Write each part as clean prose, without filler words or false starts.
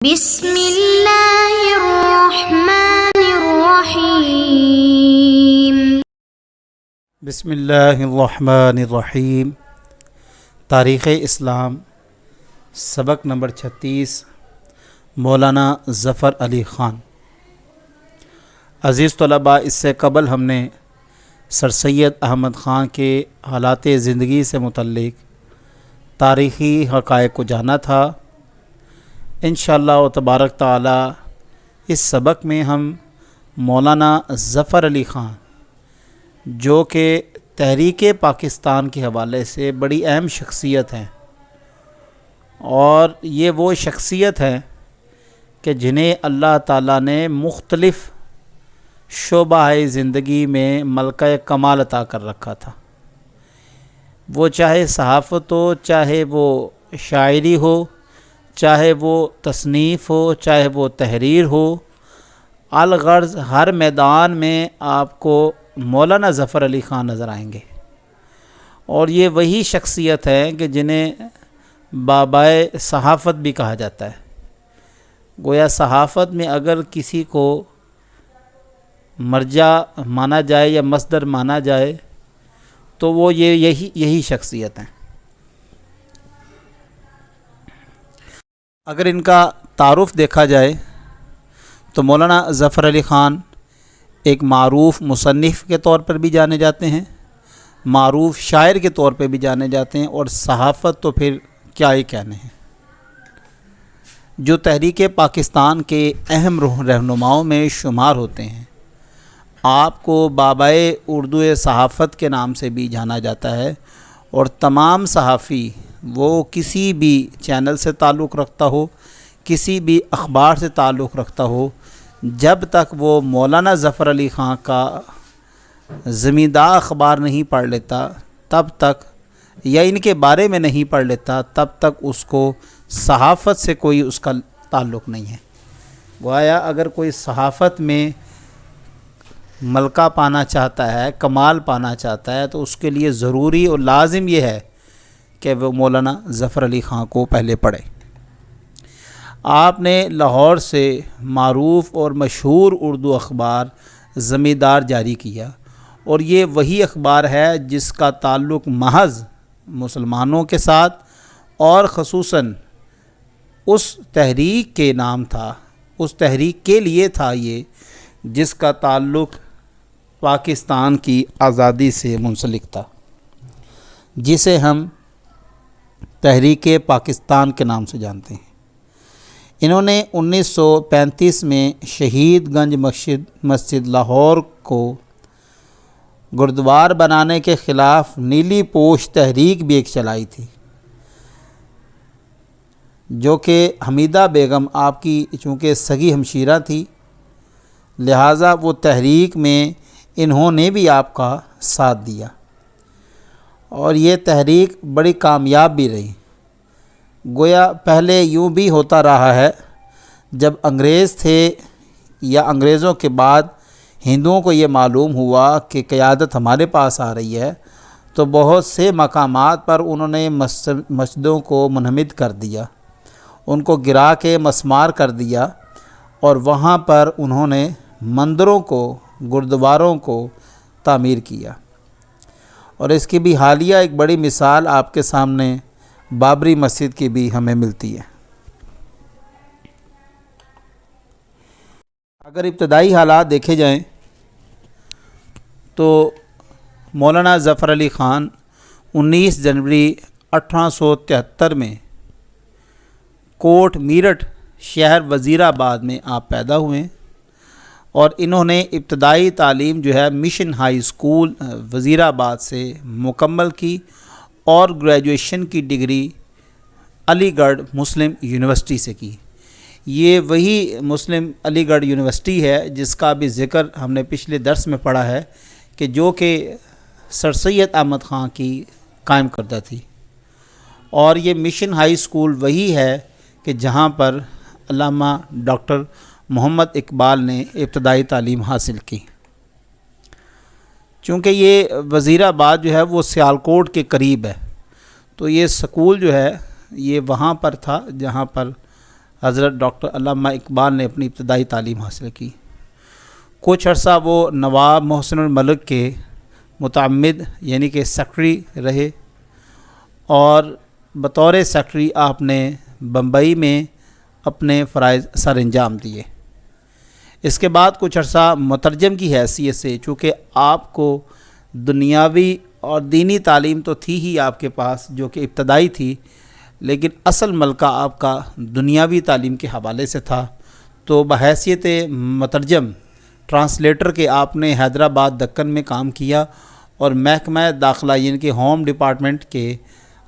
بسم اللہ الرحمن الرحیم۔ بسم اللہ الرحمن الرحیم۔ تاریخ اسلام سبق نمبر 36، مولانا ظفر علی خان۔ عزیز طلباء، اس سے قبل ہم نے سر سید احمد خان کے حالات زندگی سے متعلق تاریخی حقائق کو جانا تھا۔ انشاءاللہ تبارک تعالی اس سبق میں ہم مولانا ظفر علی خان، جو کہ تحریک پاکستان کے حوالے سے بڑی اہم شخصیت ہیں، اور یہ وہ شخصیت ہیں کہ جنہیں اللہ تعالیٰ نے مختلف شعبہ زندگی میں ملکہ کمال عطا کر رکھا تھا۔ وہ چاہے صحافت ہو، چاہے وہ شاعری ہو، چاہے وہ تصنیف ہو، چاہے وہ تحریر ہو، الغرض ہر میدان میں آپ کو مولانا ظفر علی خان نظر آئیں گے۔ اور یہ وہی شخصیت ہے کہ جنہیں بابائے صحافت بھی کہا جاتا ہے۔ گویا صحافت میں اگر کسی کو مرجع مانا جائے یا مصدر مانا جائے تو وہ یہی شخصیت ہیں۔ اگر ان کا تعارف دیکھا جائے تو مولانا ظفر علی خان ایک معروف مصنف کے طور پر بھی جانے جاتے ہیں، معروف شاعر کے طور پہ بھی جانے جاتے ہیں، اور صحافت تو پھر کیا ہی کہنے ہیں۔ جو تحریک پاکستان کے اہم رہنماؤں میں شمار ہوتے ہیں۔ آپ کو بابائے اردو صحافت کے نام سے بھی جانا جاتا ہے، اور تمام صحافی وہ کسی بھی چینل سے تعلق رکھتا ہو، کسی بھی اخبار سے تعلق رکھتا ہو، جب تک وہ مولانا ظفر علی خان کا زمیندار اخبار نہیں پڑھ لیتا تب تک، یا ان کے بارے میں نہیں پڑھ لیتا تب تک اس کو صحافت سے کوئی اس کا تعلق نہیں ہے۔ گویا اگر کوئی صحافت میں ملکہ پانا چاہتا ہے، کمال پانا چاہتا ہے، تو اس کے لیے ضروری اور لازم یہ ہے کہ وہ مولانا ظفر علی خان کو پہلے پڑھے۔ آپ نے لاہور سے معروف اور مشہور اردو اخبار زمیندار جاری کیا، اور یہ وہی اخبار ہے جس کا تعلق محض مسلمانوں کے ساتھ اور خصوصاً اس تحریک کے نام تھا، اس تحریک کے لیے تھا یہ، جس کا تعلق پاکستان کی آزادی سے منسلک تھا، جسے ہم تحریک پاکستان کے نام سے جانتے ہیں۔ انہوں نے 1935 میں شہید گنج مسجد لاہور کو گردوار بنانے کے خلاف نیلی پوش تحریک بھی ایک چلائی تھی، جو کہ حمیدہ بیگم آپ کی چونکہ سگی ہمشیرہ تھی، لہٰذا وہ تحریک میں انہوں نے بھی آپ کا ساتھ دیا، اور یہ تحریک بڑی کامیاب بھی رہی۔ گویا پہلے یوں بھی ہوتا رہا ہے، جب انگریز تھے یا انگریزوں کے بعد ہندوؤں کو یہ معلوم ہوا کہ قیادت ہمارے پاس آ رہی ہے، تو بہت سے مقامات پر انہوں نے مسجدوں کو منہدم کر دیا، ان کو گرا کے مسمار کر دیا، اور وہاں پر انہوں نے مندروں کو، گردواروں کو تعمیر کیا۔ اور اس کی بھی حالیہ ایک بڑی مثال آپ کے سامنے بابری مسجد کی بھی ہمیں ملتی ہے۔ اگر ابتدائی حالات دیکھے جائیں تو مولانا ظفر علی خان 19 جنوری 1873 میں کوٹ میرٹھ شہر وزیر آباد میں آپ پیدا ہوئے، اور انہوں نے ابتدائی تعلیم جو ہے مشن ہائی اسکول وزیر آباد سے مکمل کی، اور گریجویشن کی ڈگری علی گڑھ مسلم یونیورسٹی سے کی۔ یہ وہی مسلم علی گڑھ یونیورسٹی ہے جس کا بھی ذکر ہم نے پچھلے درس میں پڑھا ہے، کہ جو کہ سر سید احمد خان کی قائم کردہ تھی، اور یہ مشن ہائی اسکول وہی ہے کہ جہاں پر علامہ ڈاکٹر محمد اقبال نے ابتدائی تعلیم حاصل کی۔ چونکہ یہ وزیر آباد جو ہے وہ سیالکوٹ کے قریب ہے، تو یہ سکول جو ہے یہ وہاں پر تھا جہاں پر حضرت ڈاکٹر علامہ اقبال نے اپنی ابتدائی تعلیم حاصل کی۔ کچھ عرصہ وہ نواب محسن الملک کے متعمد یعنی کہ سیکرٹری رہے، اور بطور سیکرٹری آپ نے بمبئی میں اپنے فرائض سر انجام دیے۔ اس کے بعد کچھ عرصہ مترجم کی حیثیت سے، چونکہ آپ کو دنیاوی اور دینی تعلیم تو تھی ہی آپ کے پاس جو کہ ابتدائی تھی، لیکن اصل ملکہ آپ کا دنیاوی تعلیم کے حوالے سے تھا، تو بحیثیت مترجم ٹرانسلیٹر کے آپ نے حیدرآباد دکن میں کام کیا، اور محکمہ داخلہ یعنی کہ ہوم ڈپارٹمنٹ کے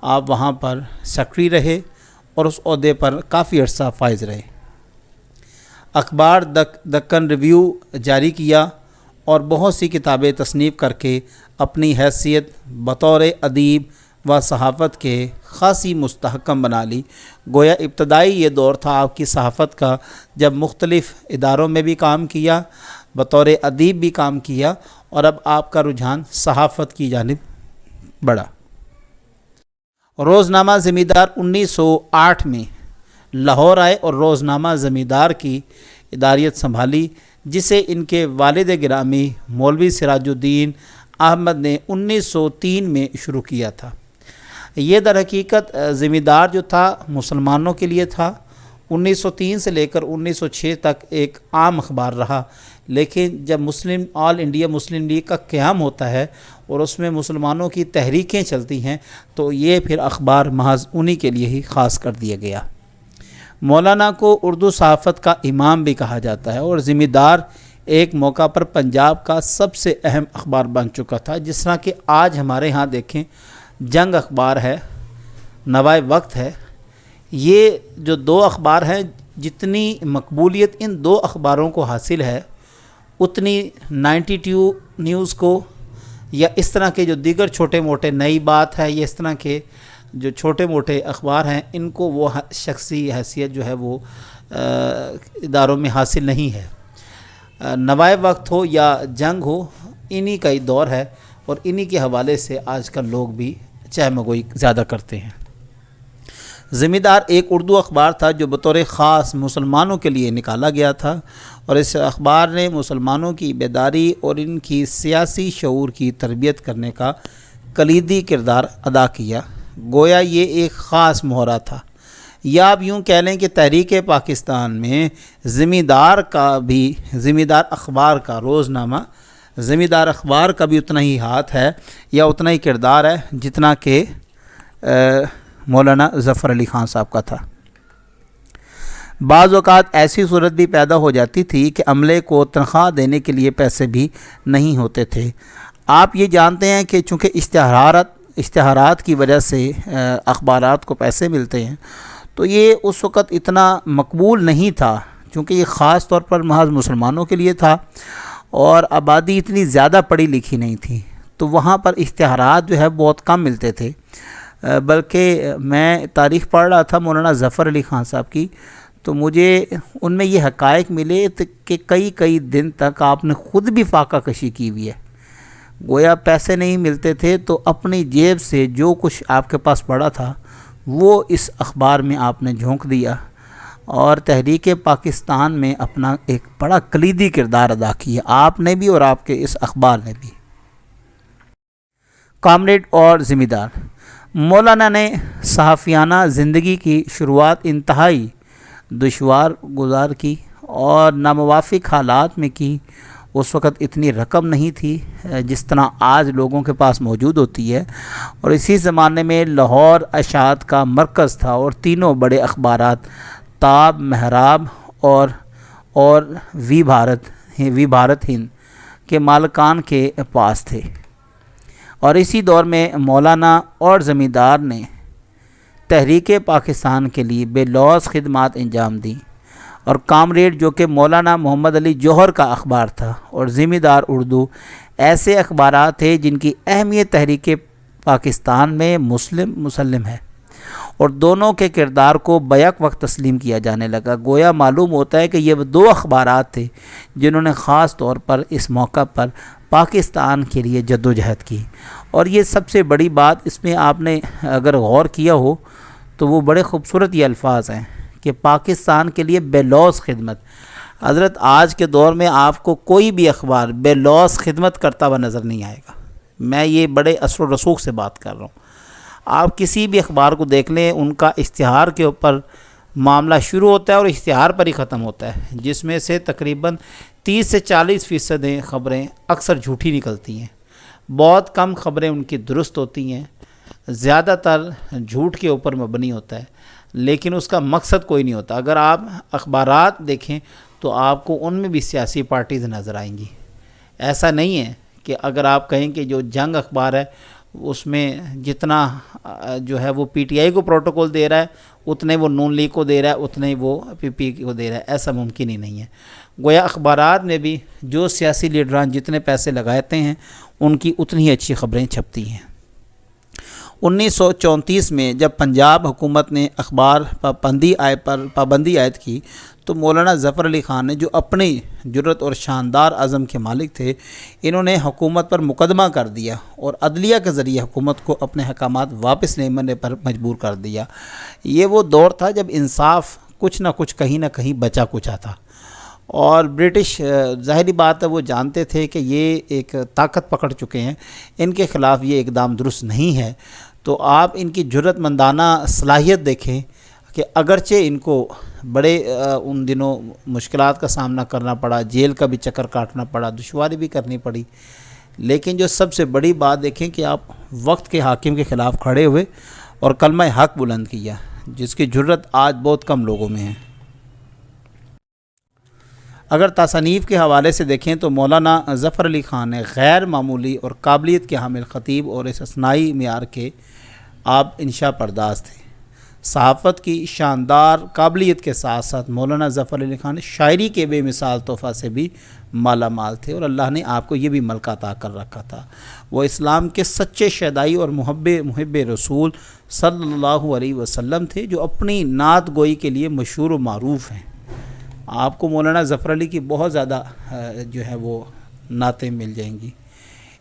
آپ وہاں پر سیکرٹری رہے اور اس عہدے پر کافی عرصہ فائز رہے۔ اخبار دکن ریویو جاری کیا اور بہت سی کتابیں تصنیف کر کے اپنی حیثیت بطور ادیب و صحافت کے خاصی مستحکم بنا لی۔ گویا ابتدائی یہ دور تھا آپ کی صحافت کا، جب مختلف اداروں میں بھی کام کیا، بطور ادیب بھی کام کیا، اور اب آپ کا رجحان صحافت کی جانب بڑھا۔ روزنامہ زمیندار 1908 میں لاہور آئے اور روزنامہ زمیندار کی اداریت سنبھالی، جسے ان کے والد گرامی مولوی سراج الدین احمد نے 1903 میں شروع کیا تھا۔ یہ در حقیقت زمیندار جو تھا مسلمانوں کے لیے تھا۔ 1903 سے لے کر 1906 تک ایک عام اخبار رہا، لیکن جب آل انڈیا مسلم لیگ کا قیام ہوتا ہے اور اس میں مسلمانوں کی تحریکیں چلتی ہیں، تو یہ پھر اخبار محض انہی کے لیے ہی خاص کر دیا گیا۔ مولانا کو اردو صحافت کا امام بھی کہا جاتا ہے، اور زمیندار ایک موقع پر پنجاب کا سب سے اہم اخبار بن چکا تھا۔ جس طرح کہ آج ہمارے ہاں دیکھیں جنگ اخبار ہے، نوائے وقت ہے، یہ جو دو اخبار ہیں، جتنی مقبولیت ان دو اخباروں کو حاصل ہے، اتنی 92 نیوز کو یا اس طرح کے جو دیگر چھوٹے موٹے نئی بات ہے، یا اس طرح کے جو چھوٹے موٹے اخبار ہیں، ان کو وہ شخصی حیثیت جو ہے وہ اداروں میں حاصل نہیں ہے۔ نوائے وقت ہو یا جنگ ہو، انہی کا ہی دور ہے، اور انہی کے حوالے سے آج کل لوگ بھی چہمگوئی زیادہ کرتے ہیں۔ زمیندار ایک اردو اخبار تھا جو بطور خاص مسلمانوں کے لیے نکالا گیا تھا، اور اس اخبار نے مسلمانوں کی بیداری اور ان کی سیاسی شعور کی تربیت کرنے کا کلیدی کردار ادا کیا۔ گویا یہ ایک خاص مہرہ تھا، یا آپ یوں کہہ لیں کہ تحریک پاکستان میں زمیندار اخبار کا، روزنامہ زمیندار اخبار کا بھی اتنا ہی ہاتھ ہے یا اتنا ہی کردار ہے جتنا کہ مولانا ظفر علی خان صاحب کا تھا۔ بعض اوقات ایسی صورت بھی پیدا ہو جاتی تھی کہ عملے کو تنخواہ دینے کے لیے پیسے بھی نہیں ہوتے تھے۔ آپ یہ جانتے ہیں کہ چونکہ اشتہارات کی وجہ سے اخبارات کو پیسے ملتے ہیں، تو یہ اس وقت اتنا مقبول نہیں تھا، چونکہ یہ خاص طور پر محض مسلمانوں کے لیے تھا، اور آبادی اتنی زیادہ پڑھی لکھی نہیں تھی، تو وہاں پر اشتہارات جو ہے بہت کم ملتے تھے۔ بلکہ میں تاریخ پڑھ رہا تھا مولانا ظفر علی خان صاحب کی، تو مجھے ان میں یہ حقائق ملے کہ کئی دن تک آپ نے خود بھی فاقہ کشی کی ہوئی ہے۔ گویا پیسے نہیں ملتے تھے، تو اپنی جیب سے جو کچھ آپ کے پاس پڑا تھا وہ اس اخبار میں آپ نے جھونک دیا، اور تحریک پاکستان میں اپنا ایک بڑا کلیدی کردار ادا کیا، آپ نے بھی اور آپ کے اس اخبار نے بھی۔ کامریڈ اور زمیندار مولانا نے صحافیانہ زندگی کی شروعات انتہائی دشوار گزار کی اور ناموافق حالات میں کی۔ اس وقت اتنی رقم نہیں تھی جس طرح آج لوگوں کے پاس موجود ہوتی ہے، اور اسی زمانے میں لاہور اشاعت کا مرکز تھا، اور تینوں بڑے اخبارات تاب، محراب اور وی بھارت ہند کے مالکان کے پاس تھے۔ اور اسی دور میں مولانا اور زمیندار نے تحریک پاکستان کے لیے بے لوث خدمات انجام دیں، اور کامریڈ جو کہ مولانا محمد علی جوہر کا اخبار تھا، اور زمیندار اردو ایسے اخبارات تھے جن کی اہمیت تحریک پاکستان میں مسلم ہے، اور دونوں کے کردار کو بیک وقت تسلیم کیا جانے لگا۔ گویا معلوم ہوتا ہے کہ یہ وہ دو اخبارات تھے جنہوں نے خاص طور پر اس موقع پر پاکستان کے لیے جدوجہد کی۔ اور یہ سب سے بڑی بات اس میں آپ نے اگر غور کیا ہو تو وہ بڑے خوبصورت یہ الفاظ ہیں کہ پاکستان کے لیے بے لوث خدمت. حضرت آج کے دور میں آپ کو کوئی بھی اخبار بے لوث خدمت کرتا ہوا نظر نہیں آئے گا. میں یہ بڑے اثر و رسوخ سے بات کر رہا ہوں. آپ کسی بھی اخبار کو دیکھ لیں، ان کا اشتہار کے اوپر معاملہ شروع ہوتا ہے اور اشتہار پر ہی ختم ہوتا ہے، جس میں سے تقریباً 30 سے 40% خبریں اکثر جھوٹی نکلتی ہیں. بہت کم خبریں ان کی درست ہوتی ہیں، زیادہ تر جھوٹ کے اوپر مبنی ہوتا ہے، لیکن اس کا مقصد کوئی نہیں ہوتا. اگر آپ اخبارات دیکھیں تو آپ کو ان میں بھی سیاسی پارٹیز نظر آئیں گی. ایسا نہیں ہے کہ اگر آپ کہیں کہ جو جنگ اخبار ہے اس میں جتنا جو ہے وہ پی ٹی آئی کو پروٹوکول دے رہا ہے اتنے وہ نون لیگ کو دے رہا ہے، اتنے وہ پی پی کو دے رہا ہے. ایسا ممکن ہی نہیں ہے. گویا اخبارات میں بھی جو سیاسی لیڈران جتنے پیسے لگاتے ہیں ان کی اتنی ہی اچھی خبریں چھپتی ہیں. 1934 میں جب پنجاب حکومت نے اخبار پر پابندی عائد کی تو مولانا ظفر علی خان نے، جو اپنی جرت اور شاندار عزم کے مالک تھے، انہوں نے حکومت پر مقدمہ کر دیا اور عدلیہ کے ذریعے حکومت کو اپنے احکامات واپس لینے پر مجبور کر دیا. یہ وہ دور تھا جب انصاف کچھ نہ کچھ کہیں نہ کہیں بچا کچا تھا، اور برٹش ظاہری بات ہے وہ جانتے تھے کہ یہ ایک طاقت پکڑ چکے ہیں، ان کے خلاف یہ اقدام درست نہیں ہے. تو آپ ان کی جرت مندانہ صلاحیت دیکھیں کہ اگرچہ ان کو بڑے ان دنوں مشکلات کا سامنا کرنا پڑا، جیل کا بھی چکر کاٹنا پڑا، دشواری بھی کرنی پڑی، لیکن جو سب سے بڑی بات دیکھیں کہ آپ وقت کے حاکم کے خلاف کھڑے ہوئے اور کلمہ حق بلند کیا، جس کی جرت آج بہت کم لوگوں میں ہے. اگر تصانیف کے حوالے سے دیکھیں تو مولانا ظفر علی خان نے غیر معمولی اور قابلیت کے حامل خطیب اور استثنائی معیار کے آپ انشاء پرداز تھے. صحافت کی شاندار قابلیت کے ساتھ ساتھ مولانا ظفر علی خان شاعری کے بے مثال تحفہ سے بھی مالا مال تھے، اور اللہ نے آپ کو یہ بھی ملکہ عطا کر رکھا تھا. وہ اسلام کے سچے شیدائی اور محب رسول صلی اللہ علیہ وسلم تھے، جو اپنی نعت گوئی کے لیے مشہور و معروف ہیں. آپ کو مولانا ظفر علی کی بہت زیادہ جو ہے وہ نعتیں مل جائیں گی.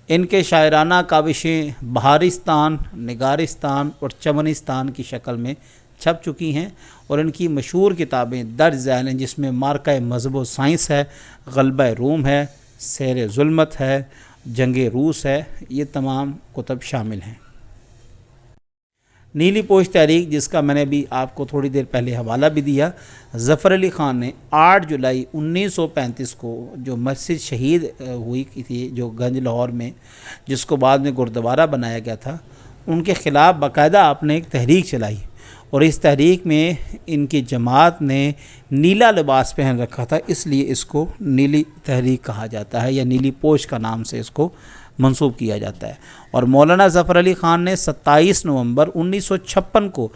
ان کے شاعرانہ کاوشیں بہارستان، نگارستان اور چمنستان کی شکل میں چھپ چکی ہیں، اور ان کی مشہور کتابیں درج ذیل ہیں، جس میں مارکہ مذہب و سائنس ہے، غلبہ روم ہے، سیر ظلمت ہے، جنگ روس ہے. یہ تمام کتب شامل ہیں. نیلی پوش تحریک، جس کا میں نے بھی آپ کو تھوڑی دیر پہلے حوالہ بھی دیا، ظفر علی خان نے 8 جولائی 1935 کو جو مسجد شہید ہوئی تھی جو گنج لاہور میں، جس کو بعد میں گردوارہ بنایا گیا تھا، ان کے خلاف باقاعدہ آپ نے ایک تحریک چلائی، اور اس تحریک میں ان کی جماعت نے نیلا لباس پہن رکھا تھا، اس لیے اس کو نیلی تحریک کہا جاتا ہے، یا نیلی پوش کا نام سے اس کو منسوب کیا جاتا ہے. اور مولانا ظفر علی خان نے 27 نومبر 1956 کو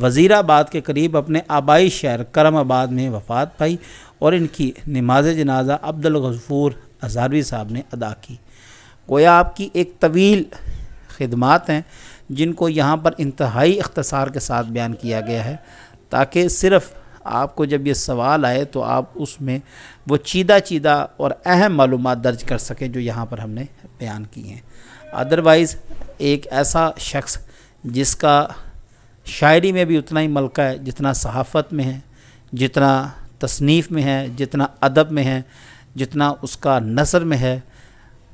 وزیر آباد کے قریب اپنے آبائی شہر کرم آباد میں وفات پائی، اور ان کی نماز جنازہ عبدالغفور ہزاروی صاحب نے ادا کی. گویا آپ کی ایک طویل خدمات ہیں جن کو یہاں پر انتہائی اختصار کے ساتھ بیان کیا گیا ہے، تاکہ صرف آپ کو جب یہ سوال آئے تو آپ اس میں وہ چیدہ اور اہم معلومات درج کر سکیں جو یہاں پر ہم نے بیان کی ہیں. ادروائز ایک ایسا شخص جس کا شاعری میں بھی اتنا ہی ملکہ ہے جتنا صحافت میں ہے، جتنا تصنیف میں ہے، جتنا ادب میں ہے، جتنا اس کا نثر میں ہے،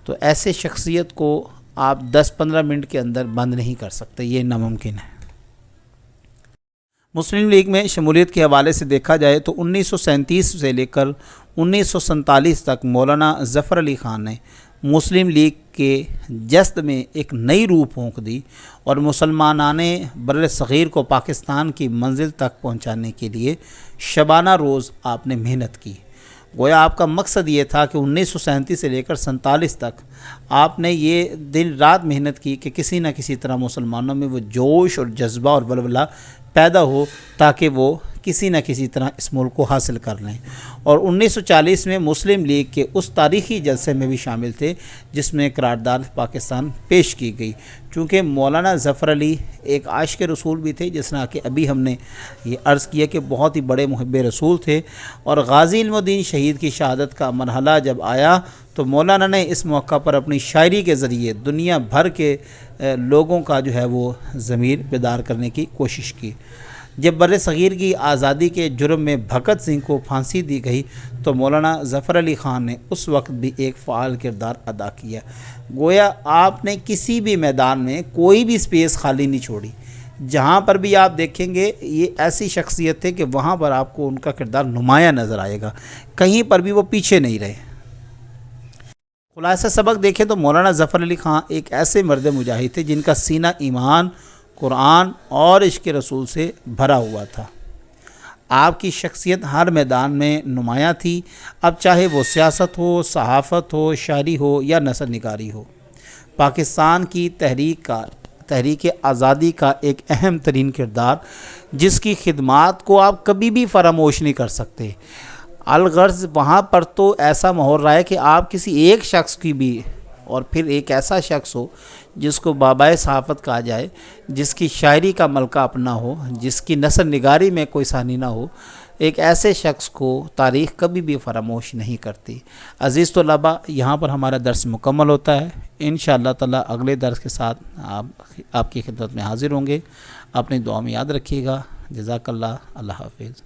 تو ایسے شخصیت کو آپ 10-15 منٹ کے اندر بند نہیں کر سکتے، یہ ناممکن ہے. مسلم لیگ میں شمولیت کے حوالے سے دیکھا جائے تو 1937 سے لے کر 1947 تک مولانا ظفر علی خان نے مسلم لیگ کے جسد میں ایک نئی روح پھونک دی، اور مسلمانان بر صغیر کو پاکستان کی منزل تک پہنچانے کے لیے شبانہ روز آپ نے محنت کی. گویا آپ کا مقصد یہ تھا کہ 1937 سے لے کر 47 تک آپ نے یہ دن رات محنت کی کہ کسی نہ کسی طرح مسلمانوں میں وہ جوش اور جذبہ اور ولولہ پیدا ہو، تاکہ وہ کسی نہ کسی طرح اس ملک کو حاصل کر لیں. اور 1940 میں مسلم لیگ کے اس تاریخی جلسے میں بھی شامل تھے جس میں قرارداد پاکستان پیش کی گئی. چونکہ مولانا ظفر علی ایک عاشق رسول بھی تھے، جس طرح کہ ابھی ہم نے یہ عرض کیا کہ بہت ہی بڑے محب رسول تھے، اور غازی علم الدین شہید کی شہادت کا مرحلہ جب آیا تو مولانا نے اس موقع پر اپنی شاعری کے ذریعے دنیا بھر کے لوگوں کا جو ہے وہ ضمیر بیدار کرنے کی کوشش کی. جب بر صغیر کی آزادی کے جرم میں بھگت سنگھ کو پھانسی دی گئی تو مولانا ظفر علی خان نے اس وقت بھی ایک فعال کردار ادا کیا۔ گویا آپ نے کسی بھی میدان میں کوئی بھی سپیس خالی نہیں چھوڑی، جہاں پر بھی آپ دیکھیں گے یہ ایسی شخصیت ہے کہ وہاں پر آپ کو ان کا کردار نمایاں نظر آئے گا، کہیں پر بھی وہ پیچھے نہیں رہے۔ خلاصہ سبق دیکھیں تو مولانا ظفر علی خان ایک ایسے مرد مجاہد تھے جن کا سینہ ایمان، قرآن اور عشق رسول سے بھرا ہوا تھا۔ آپ کی شخصیت ہر میدان میں نمایاں تھی، اب چاہے وہ سیاست ہو، صحافت ہو، شاعری ہو یا نثر نگاری ہو۔ پاکستان کی تحریک آزادی کا ایک اہم ترین کردار جس کی خدمات کو آپ کبھی بھی فراموش نہیں کر سکتے۔ الغرض وہاں پر تو ایسا ماحول رہا ہے کہ آپ کسی ایک شخص کی بھی، اور پھر ایک ایسا شخص ہو جس کو بابائے صحافت کہا جائے، جس کی شاعری کا ملکہ اپنا ہو، جس کی نثر نگاری میں کوئی ثانی نہ ہو، ایک ایسے شخص کو تاریخ کبھی بھی فراموش نہیں کرتی۔ عزیز طلباء، یہاں پر ہمارا درس مکمل ہوتا ہے۔ انشاءاللہ تعالی اگلے درس کے ساتھ آپ کی خدمت میں حاضر ہوں گے۔ اپنی دعا میں یاد رکھیے گا۔ جزاک اللہ۔ اللہ حافظ۔